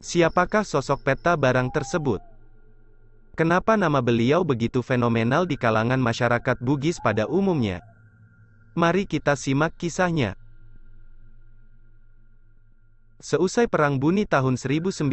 Siapakah sosok Peta Barang tersebut? Kenapa nama beliau begitu fenomenal di kalangan masyarakat Bugis pada umumnya? Mari kita simak kisahnya. Seusai Perang Buni tahun 1905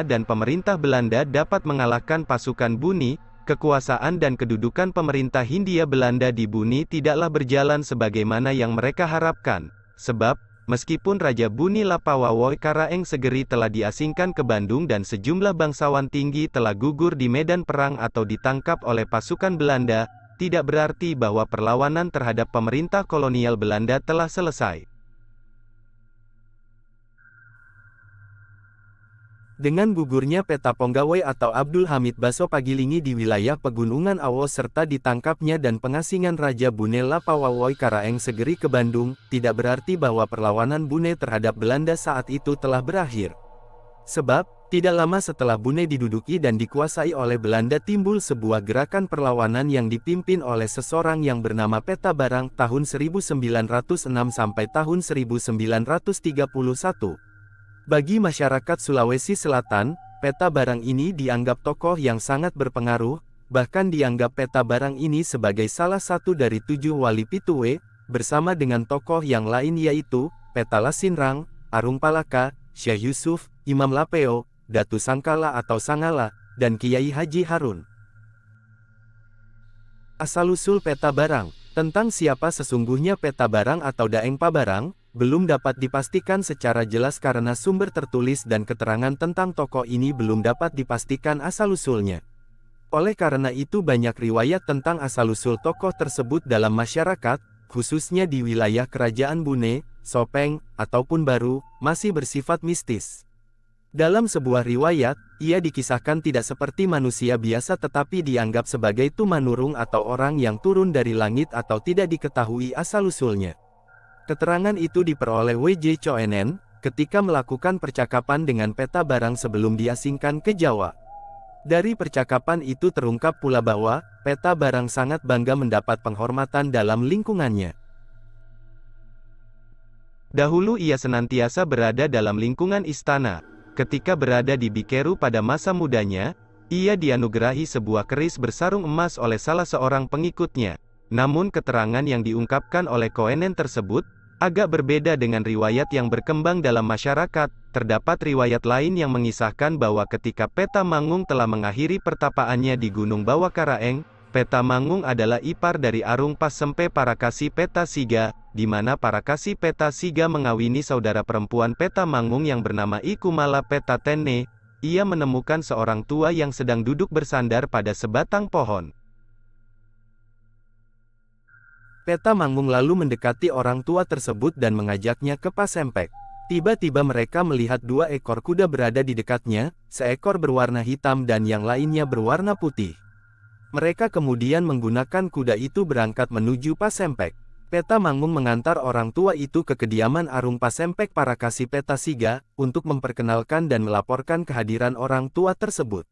dan pemerintah Belanda dapat mengalahkan pasukan Buni, kekuasaan dan kedudukan pemerintah Hindia Belanda di Buni tidaklah berjalan sebagaimana yang mereka harapkan. Sebab, meskipun Raja Buni Lapawawoy Karaeng Segeri telah diasingkan ke Bandung dan sejumlah bangsawan tinggi telah gugur di medan perang atau ditangkap oleh pasukan Belanda, tidak berarti bahwa perlawanan terhadap pemerintah kolonial Belanda telah selesai. Dengan gugurnya Peta Ponggawai atau Abdul Hamid Baso Pagilingi di wilayah Pegunungan Awo serta ditangkapnya dan pengasingan Raja Bune Lapawawoy Karaeng Segeri ke Bandung, tidak berarti bahwa perlawanan Bune terhadap Belanda saat itu telah berakhir. Sebab, tidak lama setelah Bune diduduki dan dikuasai oleh Belanda timbul sebuah gerakan perlawanan yang dipimpin oleh seseorang yang bernama Peta Barang tahun 1906 sampai tahun 1931. Bagi masyarakat Sulawesi Selatan, Peta Barang ini dianggap tokoh yang sangat berpengaruh, bahkan dianggap Peta Barang ini sebagai salah satu dari 7 wali Pituwe, bersama dengan tokoh yang lain yaitu, Peta Lasinrang, Arung Palaka, Syekh Yusuf, Imam Lapeo, Datu Sangkala atau Sangala, dan Kiai Haji Harun. Asal-usul Peta Barang. Tentang siapa sesungguhnya Peta Barang atau Daeng Pabarang, belum dapat dipastikan secara jelas karena sumber tertulis dan keterangan tentang tokoh ini belum dapat dipastikan asal-usulnya. Oleh karena itu banyak riwayat tentang asal-usul tokoh tersebut dalam masyarakat, khususnya di wilayah Kerajaan Bune, Sopeng, ataupun Baru, masih bersifat mistis. Dalam sebuah riwayat, ia dikisahkan tidak seperti manusia biasa tetapi dianggap sebagai tumanurung atau orang yang turun dari langit atau tidak diketahui asal-usulnya. Keterangan itu diperoleh W.J. Choenen, ketika melakukan percakapan dengan Peta Barang sebelum diasingkan ke Jawa. Dari percakapan itu terungkap pula bahwa, Peta Barang sangat bangga mendapat penghormatan dalam lingkungannya. Dahulu ia senantiasa berada dalam lingkungan istana. Ketika berada di Bikeru pada masa mudanya, ia dianugerahi sebuah keris bersarung emas oleh salah seorang pengikutnya. Namun keterangan yang diungkapkan oleh Choenen tersebut, agak berbeda dengan riwayat yang berkembang dalam masyarakat. Terdapat riwayat lain yang mengisahkan bahwa ketika Peta Mangung telah mengakhiri pertapaannya di Gunung Bawah Karaeng, Peta Mangung adalah ipar dari Arung Pasempe Parakasi Peta Siga, di mana Parakasi Peta Siga mengawini saudara perempuan Peta Mangung yang bernama Ikumala Peta Tenne. Ia menemukan seorang tua yang sedang duduk bersandar pada sebatang pohon. Peta Mangung lalu mendekati orang tua tersebut dan mengajaknya ke Pasempek. Tiba-tiba mereka melihat 2 ekor kuda berada di dekatnya, seekor berwarna hitam dan yang lainnya berwarna putih. Mereka kemudian menggunakan kuda itu berangkat menuju Pasempek. Peta Mangung mengantar orang tua itu ke kediaman Arung Pasempek Parakasi Peta Siga, untuk memperkenalkan dan melaporkan kehadiran orang tua tersebut.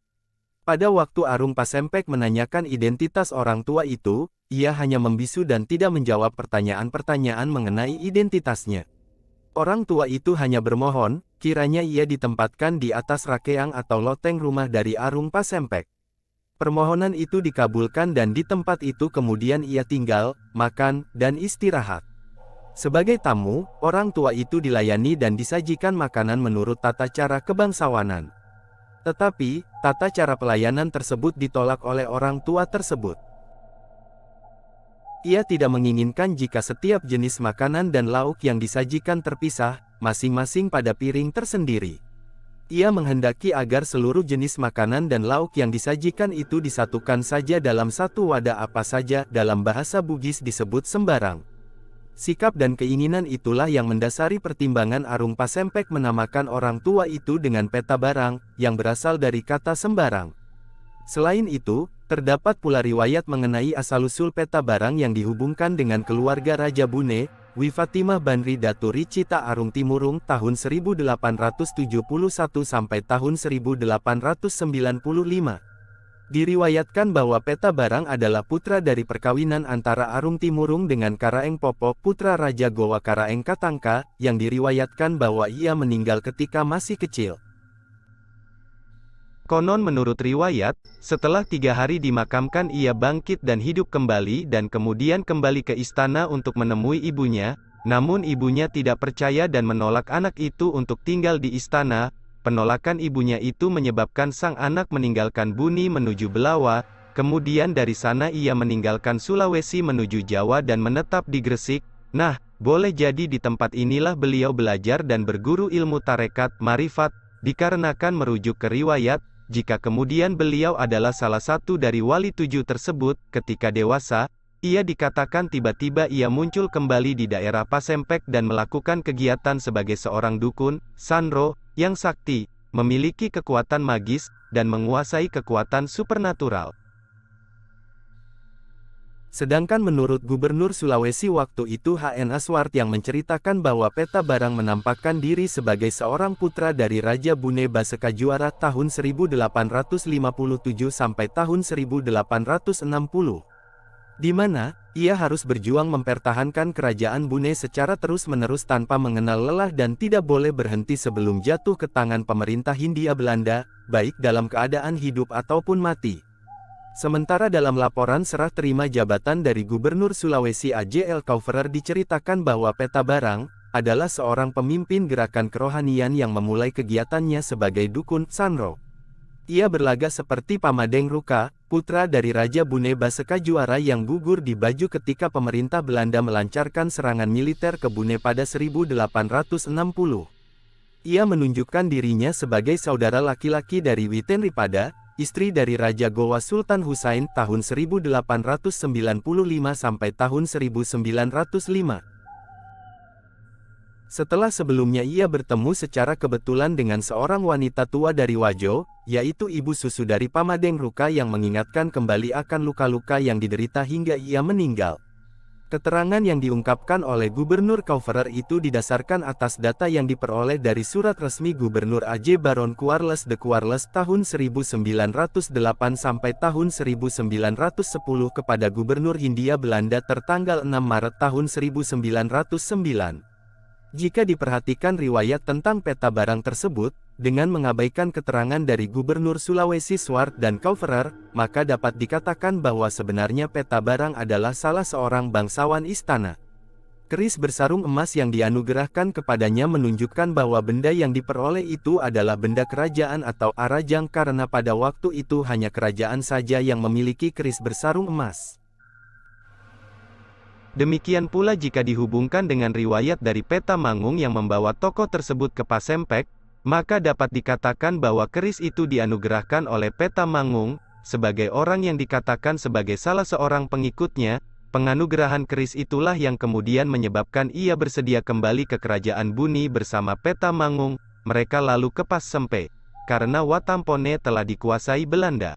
Pada waktu Arung Pasempek menanyakan identitas orang tua itu, ia hanya membisu dan tidak menjawab pertanyaan-pertanyaan mengenai identitasnya. Orang tua itu hanya bermohon, kiranya ia ditempatkan di atas rakeang atau loteng rumah dari Arung Pasempek. Permohonan itu dikabulkan dan di tempat itu kemudian ia tinggal, makan, dan istirahat. Sebagai tamu, orang tua itu dilayani dan disajikan makanan menurut tata cara kebangsawanan. Tetapi, tata cara pelayanan tersebut ditolak oleh orang tua tersebut. Ia tidak menginginkan jika setiap jenis makanan dan lauk yang disajikan terpisah, masing-masing pada piring tersendiri. Ia menghendaki agar seluruh jenis makanan dan lauk yang disajikan itu disatukan saja dalam satu wadah, apa saja dalam bahasa Bugis disebut sembarang. Sikap dan keinginan itulah yang mendasari pertimbangan Arung Pasempek menamakan orang tua itu dengan Peta Barang, yang berasal dari kata sembarang. Selain itu, terdapat pula riwayat mengenai asal-usul Peta Barang yang dihubungkan dengan keluarga Raja Bune, Wi Fatimah Banri Datu Ricita Arung Timurung tahun 1871 sampai tahun 1895. Diriwayatkan bahwa Peta Barang adalah putra dari perkawinan antara Arung Timurung dengan Karaeng Popo, putra Raja Gowa Karaeng Katangka, yang diriwayatkan bahwa ia meninggal ketika masih kecil. Konon menurut riwayat, setelah 3 hari dimakamkan ia bangkit dan hidup kembali dan kemudian kembali ke istana untuk menemui ibunya, namun ibunya tidak percaya dan menolak anak itu untuk tinggal di istana. Penolakan ibunya itu menyebabkan sang anak meninggalkan Buni menuju Belawa, kemudian dari sana ia meninggalkan Sulawesi menuju Jawa dan menetap di Gresik. Nah, boleh jadi di tempat inilah beliau belajar dan berguru ilmu tarekat, marifat, dikarenakan merujuk ke riwayat, jika kemudian beliau adalah salah satu dari wali 7 tersebut, ketika dewasa, ia dikatakan tiba-tiba ia muncul kembali di daerah Pasempek dan melakukan kegiatan sebagai seorang dukun, Sanro, yang sakti, memiliki kekuatan magis, dan menguasai kekuatan supernatural. Sedangkan menurut Gubernur Sulawesi waktu itu H.N. Aswart yang menceritakan bahwa Peta Barang menampakkan diri sebagai seorang putra dari Raja Bune Basekajuara tahun 1857 sampai tahun 1860. Di mana, ia harus berjuang mempertahankan kerajaan Bune secara terus-menerus tanpa mengenal lelah dan tidak boleh berhenti sebelum jatuh ke tangan pemerintah Hindia Belanda, baik dalam keadaan hidup ataupun mati. Sementara dalam laporan serah terima jabatan dari Gubernur Sulawesi A.J.L. Kauferer diceritakan bahwa Peta Barang adalah seorang pemimpin gerakan kerohanian yang memulai kegiatannya sebagai dukun Sanro. Ia berlaga seperti Pamadeng Ruka, putra dari Raja Bune Basekajuara yang gugur di Baju ketika pemerintah Belanda melancarkan serangan militer ke Bune pada 1860. Ia menunjukkan dirinya sebagai saudara laki-laki dari Witenripada, istri dari Raja Gowa Sultan Husain tahun 1895 sampai tahun 1905. Setelah sebelumnya ia bertemu secara kebetulan dengan seorang wanita tua dari Wajo, yaitu ibu susu dari Pamadeng Ruka yang mengingatkan kembali akan luka-luka yang diderita hingga ia meninggal. Keterangan yang diungkapkan oleh Gubernur Kauferer itu didasarkan atas data yang diperoleh dari surat resmi Gubernur A.J. Baron Kuarles de Kuarles tahun 1908 sampai tahun 1910 kepada Gubernur Hindia Belanda tertanggal 6 Maret tahun 1909. Jika diperhatikan riwayat tentang Peta Barang tersebut, dengan mengabaikan keterangan dari Gubernur Sulawesi Swart dan Kauferer, maka dapat dikatakan bahwa sebenarnya Peta Barang adalah salah seorang bangsawan istana. Keris bersarung emas yang dianugerahkan kepadanya menunjukkan bahwa benda yang diperoleh itu adalah benda kerajaan atau arajang karena pada waktu itu hanya kerajaan saja yang memiliki keris bersarung emas. Demikian pula jika dihubungkan dengan riwayat dari Peta Mangung yang membawa tokoh tersebut ke Pasempek, maka dapat dikatakan bahwa keris itu dianugerahkan oleh Peta Mangung, sebagai orang yang dikatakan sebagai salah seorang pengikutnya. Penganugerahan keris itulah yang kemudian menyebabkan ia bersedia kembali ke kerajaan Buni bersama Peta Mangung. Mereka lalu ke Pasempek, karena Watampone telah dikuasai Belanda.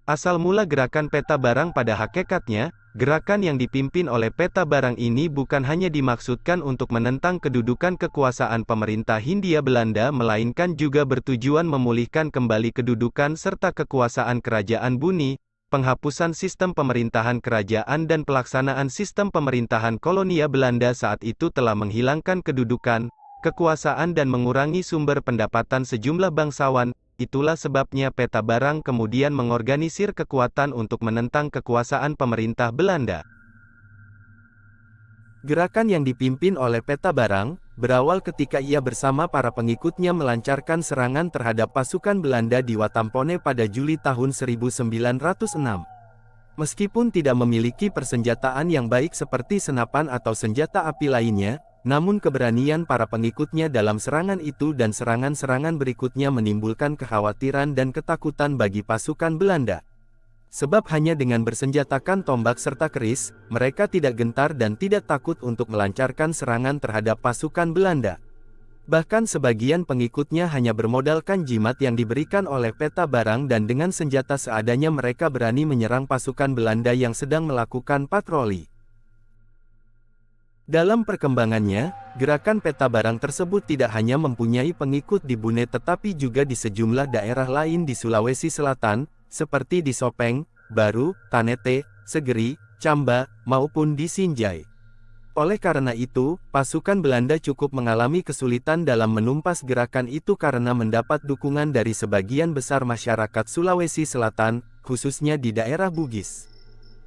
Asal mula gerakan Peta Barang pada hakikatnya, gerakan yang dipimpin oleh Peta Barang ini bukan hanya dimaksudkan untuk menentang kedudukan kekuasaan pemerintah Hindia Belanda melainkan juga bertujuan memulihkan kembali kedudukan serta kekuasaan kerajaan Buni, penghapusan sistem pemerintahan kerajaan dan pelaksanaan sistem pemerintahan kolonia Belanda saat itu telah menghilangkan kedudukan, kekuasaan dan mengurangi sumber pendapatan sejumlah bangsawan. Itulah sebabnya Peta Barang kemudian mengorganisir kekuatan untuk menentang kekuasaan pemerintah Belanda. Gerakan yang dipimpin oleh Peta Barang, berawal ketika ia bersama para pengikutnya melancarkan serangan terhadap pasukan Belanda di Watampone pada Juli tahun 1906. Meskipun tidak memiliki persenjataan yang baik seperti senapan atau senjata api lainnya, namun keberanian para pengikutnya dalam serangan itu dan serangan-serangan berikutnya menimbulkan kekhawatiran dan ketakutan bagi pasukan Belanda. Sebab hanya dengan bersenjatakan tombak serta keris, mereka tidak gentar dan tidak takut untuk melancarkan serangan terhadap pasukan Belanda. Bahkan sebagian pengikutnya hanya bermodalkan jimat yang diberikan oleh Peta Barang dan dengan senjata seadanya mereka berani menyerang pasukan Belanda yang sedang melakukan patroli. Dalam perkembangannya, gerakan Peta Barang tersebut tidak hanya mempunyai pengikut di Bune tetapi juga di sejumlah daerah lain di Sulawesi Selatan, seperti di Sopeng, Baru, Tanete, Segeri, Camba, maupun di Sinjai. Oleh karena itu, pasukan Belanda cukup mengalami kesulitan dalam menumpas gerakan itu karena mendapat dukungan dari sebagian besar masyarakat Sulawesi Selatan, khususnya di daerah Bugis.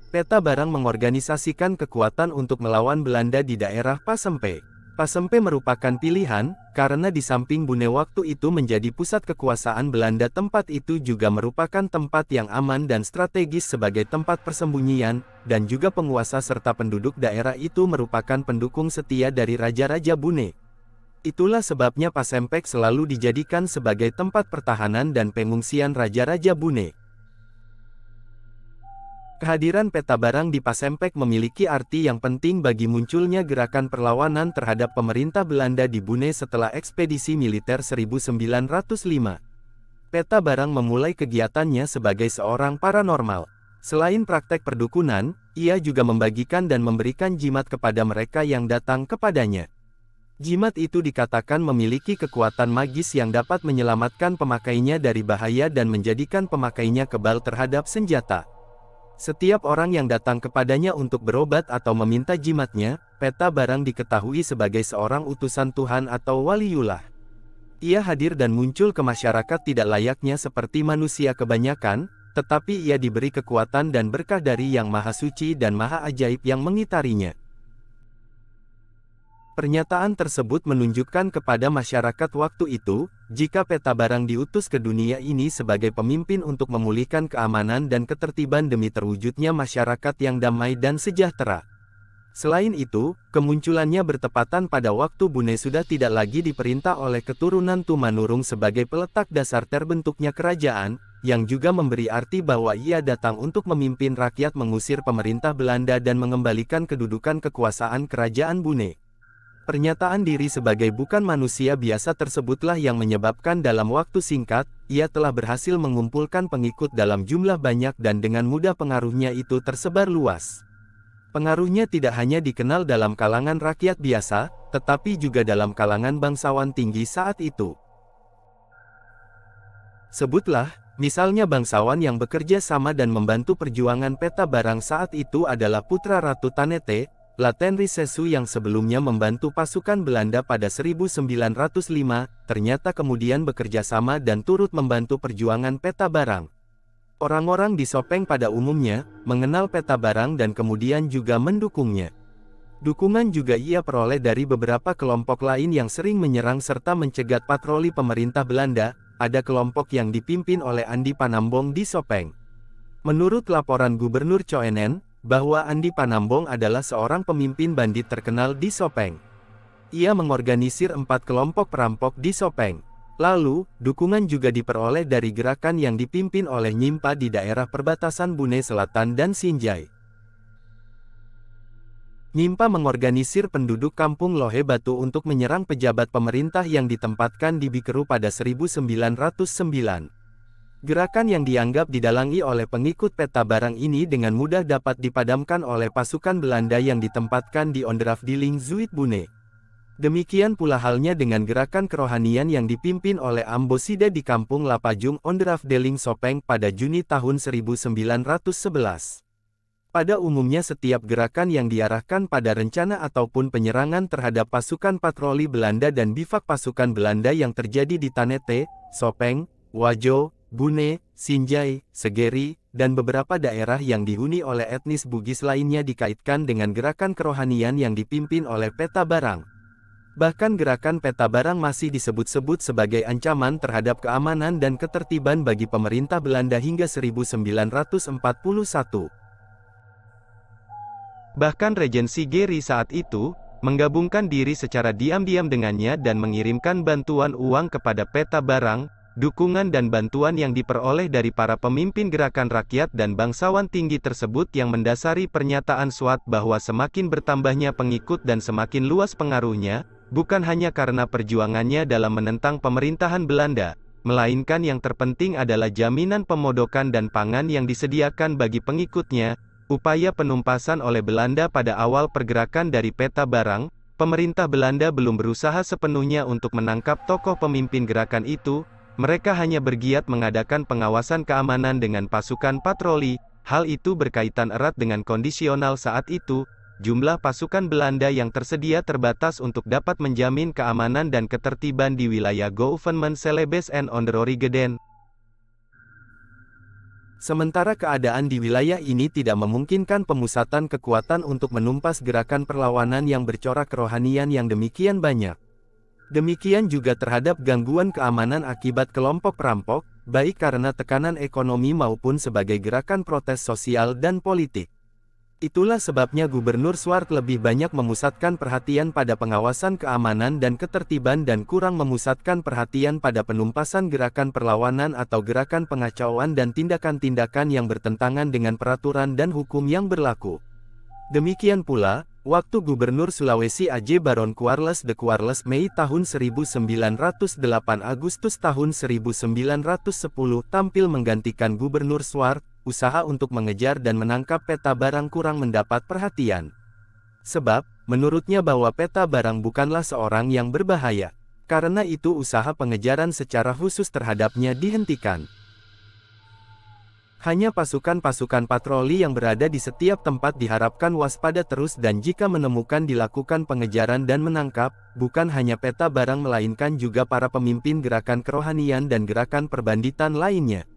Peta Barang mengorganisasikan kekuatan untuk melawan Belanda di daerah Pasempe. Pasempe merupakan pilihan, karena di samping Bune waktu itu menjadi pusat kekuasaan Belanda, tempat itu juga merupakan tempat yang aman dan strategis sebagai tempat persembunyian, dan juga penguasa serta penduduk daerah itu merupakan pendukung setia dari Raja-Raja Bune. Itulah sebabnya Pasempek selalu dijadikan sebagai tempat pertahanan dan pengungsian Raja-Raja Bune. Kehadiran Peta Barang di Pasempek memiliki arti yang penting bagi munculnya gerakan perlawanan terhadap pemerintah Belanda di Bune setelah ekspedisi militer 1905. Peta Barang memulai kegiatannya sebagai seorang paranormal. Selain praktek perdukunan, ia juga membagikan dan memberikan jimat kepada mereka yang datang kepadanya. Jimat itu dikatakan memiliki kekuatan magis yang dapat menyelamatkan pemakainya dari bahaya dan menjadikan pemakainya kebal terhadap senjata. Setiap orang yang datang kepadanya untuk berobat atau meminta jimatnya, Peta Barang diketahui sebagai seorang utusan Tuhan atau waliullah. Ia hadir dan muncul ke masyarakat tidak layaknya seperti manusia kebanyakan, tetapi ia diberi kekuatan dan berkah dari Yang Maha Suci dan Maha Ajaib yang mengitarinya. Pernyataan tersebut menunjukkan kepada masyarakat waktu itu, jika Peta Barang diutus ke dunia ini sebagai pemimpin untuk memulihkan keamanan dan ketertiban demi terwujudnya masyarakat yang damai dan sejahtera. Selain itu, kemunculannya bertepatan pada waktu Bune sudah tidak lagi diperintah oleh keturunan Tumanurung sebagai peletak dasar terbentuknya kerajaan, yang juga memberi arti bahwa ia datang untuk memimpin rakyat mengusir pemerintah Belanda dan mengembalikan kedudukan kekuasaan kerajaan Bune. Pernyataan diri sebagai bukan manusia biasa tersebutlah yang menyebabkan dalam waktu singkat, ia telah berhasil mengumpulkan pengikut dalam jumlah banyak dan dengan mudah pengaruhnya itu tersebar luas. Pengaruhnya tidak hanya dikenal dalam kalangan rakyat biasa, tetapi juga dalam kalangan bangsawan tinggi saat itu. Sebutlah, misalnya bangsawan yang bekerja sama dan membantu perjuangan Peta Barang saat itu adalah putra Ratu Tanete, Latenri Sesu yang sebelumnya membantu pasukan Belanda pada 1905, ternyata kemudian bekerja sama dan turut membantu perjuangan Peta Barang. Orang-orang di Sopeng pada umumnya, mengenal Peta Barang dan kemudian juga mendukungnya. Dukungan juga ia peroleh dari beberapa kelompok lain yang sering menyerang serta mencegat patroli pemerintah Belanda, ada kelompok yang dipimpin oleh Andi Panambong di Sopeng. Menurut laporan Gubernur Coenen, bahwa Andi Panambong adalah seorang pemimpin bandit terkenal di Sopeng. Ia mengorganisir 4 kelompok perampok di Sopeng. Lalu, dukungan juga diperoleh dari gerakan yang dipimpin oleh Nyimpa di daerah perbatasan Bune Selatan dan Sinjai. Nyimpa mengorganisir penduduk kampung Lohe Batu untuk menyerang pejabat pemerintah yang ditempatkan di Bikeru pada 1909. Gerakan yang dianggap didalangi oleh pengikut Peta Barang ini dengan mudah dapat dipadamkan oleh pasukan Belanda yang ditempatkan di Onderafdeling Zuid Bune. Demikian pula halnya dengan gerakan kerohanian yang dipimpin oleh Amboside di kampung Lapajung Onderafdeling Sopeng pada Juni tahun 1911. Pada umumnya setiap gerakan yang diarahkan pada rencana ataupun penyerangan terhadap pasukan patroli Belanda dan bivak pasukan Belanda yang terjadi di Tanete, Sopeng, Wajo, Bune, Sinjai, Segeri, dan beberapa daerah yang dihuni oleh etnis Bugis lainnya dikaitkan dengan gerakan kerohanian yang dipimpin oleh Peta Barang. Bahkan gerakan Peta Barang masih disebut-sebut sebagai ancaman terhadap keamanan dan ketertiban bagi pemerintah Belanda hingga 1941. Bahkan Regensi Geri saat itu, menggabungkan diri secara diam-diam dengannya dan mengirimkan bantuan uang kepada Peta Barang. Dukungan dan bantuan yang diperoleh dari para pemimpin gerakan rakyat dan bangsawan tinggi tersebut yang mendasari pernyataan Swat bahwa semakin bertambahnya pengikut dan semakin luas pengaruhnya, bukan hanya karena perjuangannya dalam menentang pemerintahan Belanda, melainkan yang terpenting adalah jaminan pemodokan dan pangan yang disediakan bagi pengikutnya. Upaya penumpasan oleh Belanda pada awal pergerakan dari Peta Barang, pemerintah Belanda belum berusaha sepenuhnya untuk menangkap tokoh pemimpin gerakan itu. Mereka hanya bergiat mengadakan pengawasan keamanan dengan pasukan patroli. Hal itu berkaitan erat dengan kondisional saat itu, jumlah pasukan Belanda yang tersedia terbatas untuk dapat menjamin keamanan dan ketertiban di wilayah Gouvernement Celebes en Onderorigeden. Sementara keadaan di wilayah ini tidak memungkinkan pemusatan kekuatan untuk menumpas gerakan perlawanan yang bercorak kerohanian yang demikian banyak. Demikian juga terhadap gangguan keamanan akibat kelompok perampok, baik karena tekanan ekonomi maupun sebagai gerakan protes sosial dan politik. Itulah sebabnya Gubernur Swart lebih banyak memusatkan perhatian pada pengawasan keamanan dan ketertiban dan kurang memusatkan perhatian pada penumpasan gerakan perlawanan atau gerakan pengacauan dan tindakan-tindakan yang bertentangan dengan peraturan dan hukum yang berlaku. Demikian pula, waktu Gubernur Sulawesi AJ Baron Charles de Charles Mei tahun 1908 Agustus tahun 1910 tampil menggantikan Gubernur Swart, usaha untuk mengejar dan menangkap Peta Barang kurang mendapat perhatian. Sebab, menurutnya bahwa Peta Barang bukanlah seorang yang berbahaya. Karena itu usaha pengejaran secara khusus terhadapnya dihentikan. Hanya pasukan-pasukan patroli yang berada di setiap tempat diharapkan waspada terus dan jika menemukan dilakukan pengejaran dan menangkap, bukan hanya Peta Barang melainkan juga para pemimpin gerakan kerohanian dan gerakan perbanditan lainnya.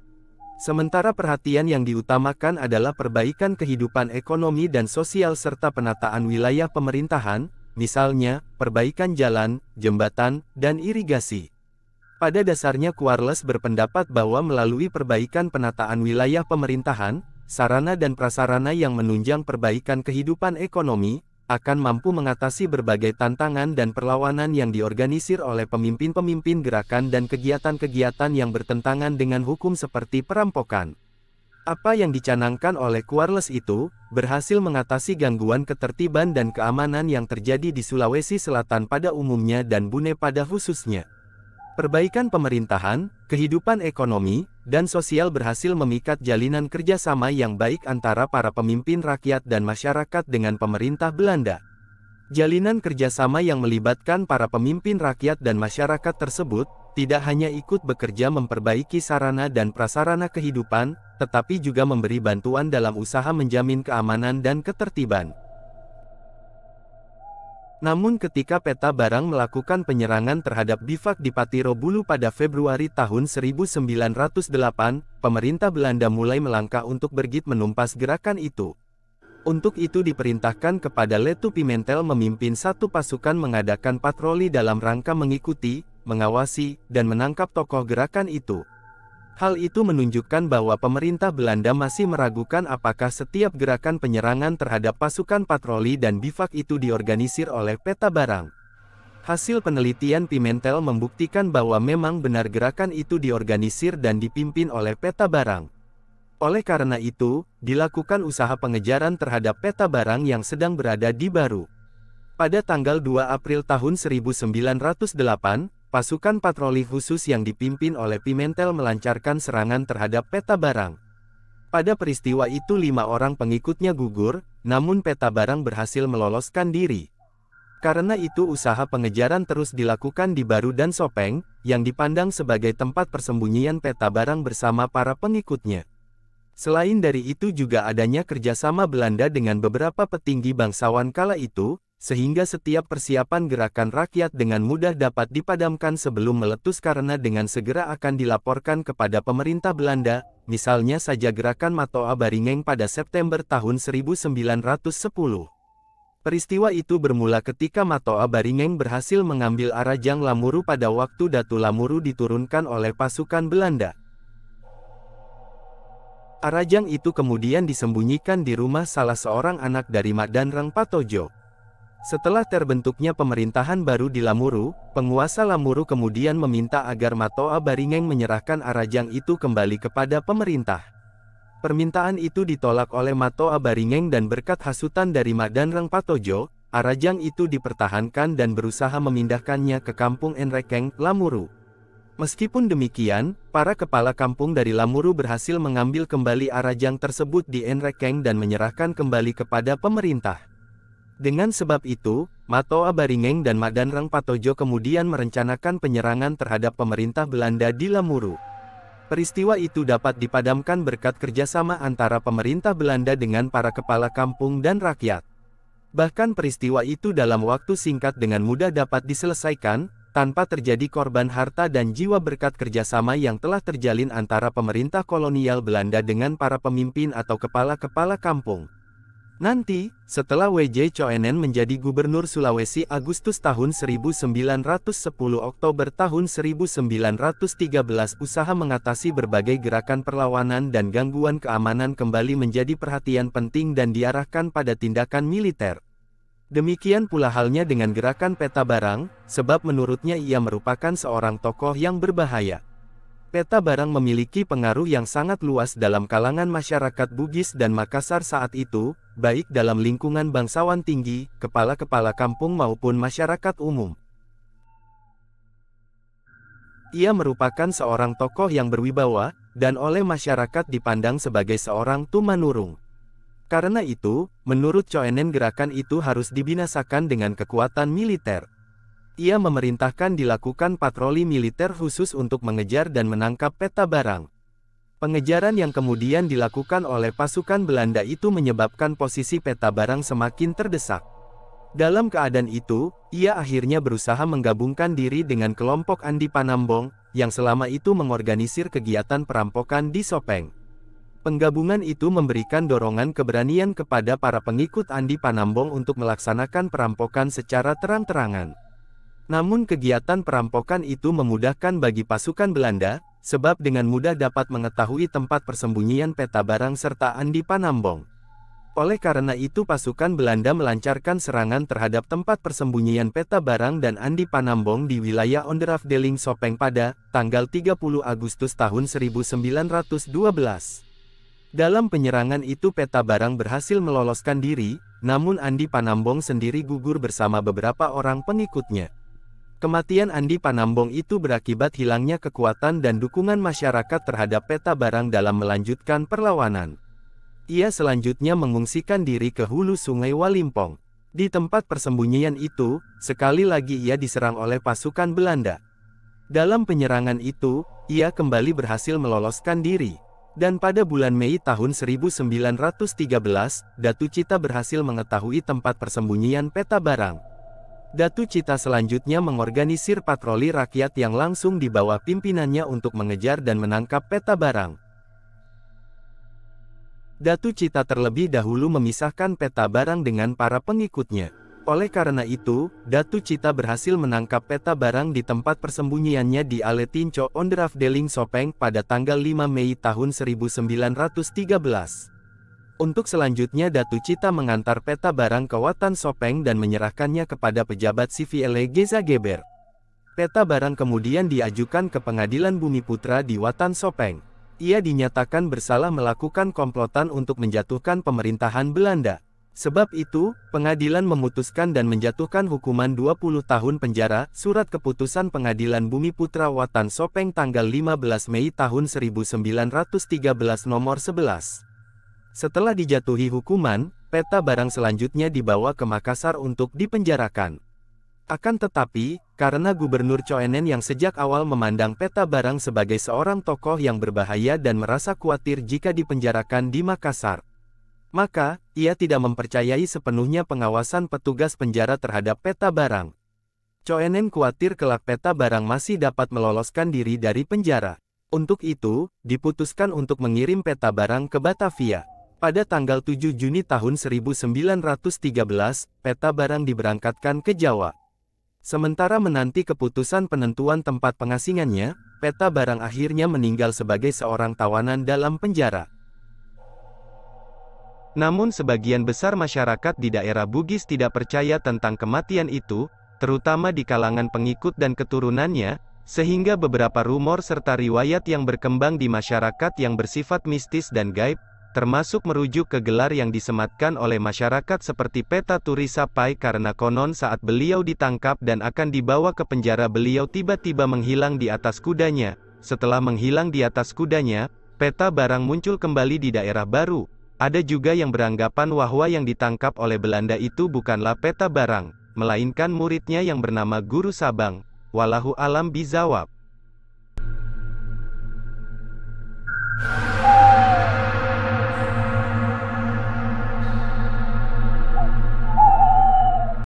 Sementara perhatian yang diutamakan adalah perbaikan kehidupan ekonomi dan sosial serta penataan wilayah pemerintahan, misalnya, perbaikan jalan, jembatan, dan irigasi. Pada dasarnya Charles berpendapat bahwa melalui perbaikan penataan wilayah pemerintahan, sarana dan prasarana yang menunjang perbaikan kehidupan ekonomi, akan mampu mengatasi berbagai tantangan dan perlawanan yang diorganisir oleh pemimpin-pemimpin gerakan dan kegiatan-kegiatan yang bertentangan dengan hukum seperti perampokan. Apa yang dicanangkan oleh Charles itu, berhasil mengatasi gangguan ketertiban dan keamanan yang terjadi di Sulawesi Selatan pada umumnya dan Bune pada khususnya. Perbaikan pemerintahan, kehidupan ekonomi, dan sosial berhasil memikat jalinan kerjasama yang baik antara para pemimpin rakyat dan masyarakat dengan pemerintah Belanda. Jalinan kerjasama yang melibatkan para pemimpin rakyat dan masyarakat tersebut, tidak hanya ikut bekerja memperbaiki sarana dan prasarana kehidupan, tetapi juga memberi bantuan dalam usaha menjamin keamanan dan ketertiban. Namun ketika Peta Barang melakukan penyerangan terhadap bivak di Patiro Bulu pada Februari tahun 1908, pemerintah Belanda mulai melangkah untuk bergit menumpas gerakan itu. Untuk itu diperintahkan kepada Letu Pimentel memimpin satu pasukan mengadakan patroli dalam rangka mengikuti, mengawasi, dan menangkap tokoh gerakan itu. Hal itu menunjukkan bahwa pemerintah Belanda masih meragukan apakah setiap gerakan penyerangan terhadap pasukan patroli dan bivak itu diorganisir oleh Peta Barang. Hasil penelitian Pimentel membuktikan bahwa memang benar gerakan itu diorganisir dan dipimpin oleh Peta Barang. Oleh karena itu, dilakukan usaha pengejaran terhadap Peta Barang yang sedang berada di Baru. Pada tanggal 2 April tahun 1908, pasukan patroli khusus yang dipimpin oleh Pimentel melancarkan serangan terhadap Peta Barang. Pada peristiwa itu 5 orang pengikutnya gugur, namun Peta Barang berhasil meloloskan diri. Karena itu usaha pengejaran terus dilakukan di Baru dan Sopeng, yang dipandang sebagai tempat persembunyian Peta Barang bersama para pengikutnya. Selain dari itu juga adanya kerjasama Belanda dengan beberapa petinggi bangsawan kala itu, sehingga setiap persiapan gerakan rakyat dengan mudah dapat dipadamkan sebelum meletus karena dengan segera akan dilaporkan kepada pemerintah Belanda, misalnya saja gerakan Matoa Baringeng pada September tahun 1910. Peristiwa itu bermula ketika Matoa Baringeng berhasil mengambil Arajang Lamuru pada waktu Datu Lamuru diturunkan oleh pasukan Belanda. Arajang itu kemudian disembunyikan di rumah salah seorang anak dari Madanrang Patojo. Setelah terbentuknya pemerintahan baru di Lamuru, penguasa Lamuru kemudian meminta agar Matoa Baringeng menyerahkan Arajang itu kembali kepada pemerintah. Permintaan itu ditolak oleh Matoa Baringeng dan berkat hasutan dari Madanrang Patojo, Arajang itu dipertahankan dan berusaha memindahkannya ke kampung Enrekeng, Lamuru. Meskipun demikian, para kepala kampung dari Lamuru berhasil mengambil kembali Arajang tersebut di Enrekeng dan menyerahkan kembali kepada pemerintah. Dengan sebab itu, Matoa Baringeng dan Madanrang Patojo kemudian merencanakan penyerangan terhadap pemerintah Belanda di Lamuru. Peristiwa itu dapat dipadamkan berkat kerjasama antara pemerintah Belanda dengan para kepala kampung dan rakyat. Bahkan peristiwa itu dalam waktu singkat dengan mudah dapat diselesaikan, tanpa terjadi korban harta dan jiwa berkat kerjasama yang telah terjalin antara pemerintah kolonial Belanda dengan para pemimpin atau kepala-kepala kampung. Nanti, setelah W.J. Coenen menjadi gubernur Sulawesi Agustus tahun 1910 Oktober tahun 1913 usaha mengatasi berbagai gerakan perlawanan dan gangguan keamanan kembali menjadi perhatian penting dan diarahkan pada tindakan militer. Demikian pula halnya dengan gerakan Peta Barang, sebab menurutnya ia merupakan seorang tokoh yang berbahaya. Peta Barang memiliki pengaruh yang sangat luas dalam kalangan masyarakat Bugis dan Makassar saat itu, baik dalam lingkungan bangsawan tinggi, kepala-kepala kampung maupun masyarakat umum. Ia merupakan seorang tokoh yang berwibawa, dan oleh masyarakat dipandang sebagai seorang tumanurung. Karena itu, menurut Coenen gerakan itu harus dibinasakan dengan kekuatan militer. Ia memerintahkan dilakukan patroli militer khusus untuk mengejar dan menangkap Peta Barang. Pengejaran yang kemudian dilakukan oleh pasukan Belanda itu menyebabkan posisi Peta Barang semakin terdesak. Dalam keadaan itu, ia akhirnya berusaha menggabungkan diri dengan kelompok Andi Panambong, yang selama itu mengorganisir kegiatan perampokan di Sopeng. Penggabungan itu memberikan dorongan keberanian kepada para pengikut Andi Panambong untuk melaksanakan perampokan secara terang-terangan. Namun kegiatan perampokan itu memudahkan bagi pasukan Belanda, sebab dengan mudah dapat mengetahui tempat persembunyian Peta Barang serta Andi Panambong. Oleh karena itu pasukan Belanda melancarkan serangan terhadap tempat persembunyian Peta Barang dan Andi Panambong di wilayah Onderafdeling Sopeng pada tanggal 30 Agustus tahun 1912. Dalam penyerangan itu Peta Barang berhasil meloloskan diri, namun Andi Panambong sendiri gugur bersama beberapa orang pengikutnya. Kematian Andi Panambong itu berakibat hilangnya kekuatan dan dukungan masyarakat terhadap Peta Barang dalam melanjutkan perlawanan. Ia selanjutnya mengungsikan diri ke hulu Sungai Walimpong. Di tempat persembunyian itu, sekali lagi ia diserang oleh pasukan Belanda. Dalam penyerangan itu, ia kembali berhasil meloloskan diri. Dan pada bulan Mei tahun 1913, Datu Cita berhasil mengetahui tempat persembunyian Peta Barang. Datu Cita selanjutnya mengorganisir patroli rakyat yang langsung di bawah pimpinannya untuk mengejar dan menangkap Peta Barang. Datu Cita terlebih dahulu memisahkan Peta Barang dengan para pengikutnya. Oleh karena itu, Datu Cita berhasil menangkap Peta Barang di tempat persembunyiannya di Aletinco Onderafdeling Sopeng pada tanggal 5 Mei tahun 1913. Untuk selanjutnya Datu Cita mengantar Peta Barang ke Watan Sopeng dan menyerahkannya kepada pejabat Sivile Geza Geber. Peta Barang kemudian diajukan ke Pengadilan Bumi Putra di Watan Sopeng. Ia dinyatakan bersalah melakukan komplotan untuk menjatuhkan pemerintahan Belanda. Sebab itu, pengadilan memutuskan dan menjatuhkan hukuman 20 tahun penjara. Surat keputusan Pengadilan Bumi Putra Watan Sopeng tanggal 15 Mei tahun 1913 nomor 11. Setelah dijatuhi hukuman, Peta Barang selanjutnya dibawa ke Makassar untuk dipenjarakan. Akan tetapi, karena Gubernur Coenen yang sejak awal memandang Peta Barang sebagai seorang tokoh yang berbahaya dan merasa khawatir jika dipenjarakan di Makassar, maka, ia tidak mempercayai sepenuhnya pengawasan petugas penjara terhadap Peta Barang. Coenen khawatir kelak Peta Barang masih dapat meloloskan diri dari penjara. Untuk itu, diputuskan untuk mengirim Peta Barang ke Batavia. Pada tanggal 7 Juni tahun 1913, Peta Barang diberangkatkan ke Jawa. Sementara menanti keputusan penentuan tempat pengasingannya, Peta Barang akhirnya meninggal sebagai seorang tawanan dalam penjara. Namun sebagian besar masyarakat di daerah Bugis tidak percaya tentang kematian itu, terutama di kalangan pengikut dan keturunannya, sehingga beberapa rumor serta riwayat yang berkembang di masyarakat yang bersifat mistis dan gaib, termasuk merujuk ke gelar yang disematkan oleh masyarakat seperti Peta Turi Sapai karena konon saat beliau ditangkap dan akan dibawa ke penjara beliau tiba-tiba menghilang di atas kudanya. Setelah menghilang di atas kudanya, Peta Barang muncul kembali di daerah baru. Ada juga yang beranggapan bahwa yang ditangkap oleh Belanda itu bukanlah Peta Barang, melainkan muridnya yang bernama Guru Sabang. Wallahu alam bizawab.